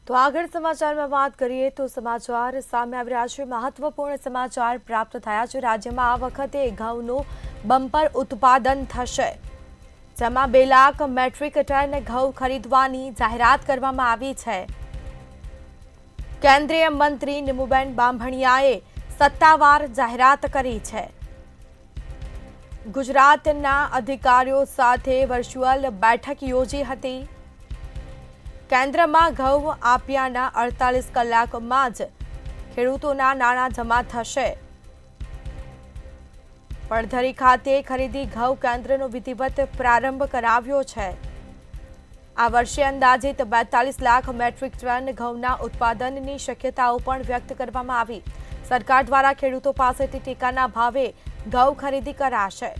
તો આગળ સમાચારમાં વાત કરીએ તો સમાચાર સામે આવી રહ્યા છે। મહત્વપૂર્ણ સમાચાર પ્રાપ્ત થયા છે। રાજ્યમાં આ વખતે ઘઉંનું બમ્પર ઉત્પાદન થશે, જેમાં 2 લાખ મેટ્રિક ટન ઘઉં ખરીદવાની જાહેરાત કરવામાં આવી છે। કેન્દ્રીય મંત્રી નીમુબેન બાંભણિયાએ સત્તાવાર જાહેરાત કરી છે। ગુજરાતના અધિકારીઓ સાથે વર્ચ્યુઅલ બેઠક યોજી હતી। કેન્દ્રમાં ઘઉં આપ્યાના 48 કલાકમાં જ ખેડૂતોના નાણાં જમા થશે। પડધરી ખાતે ખરીદી ઘઉં કેન્દ્રનો વિધિવત પ્રારંભ કરાવ્યો છે। આ વર્ષે અંદાજિત 42 લાખ મેટ્રિક ટન ઘઉંના ઉત્પાદનની શક્યતાઓ પણ વ્યક્ત કરવામાં આવી। સરકાર દ્વારા ખેડૂતો પાસેથી ટેકાના ભાવે ઘઉં ખરીદી કરાશે।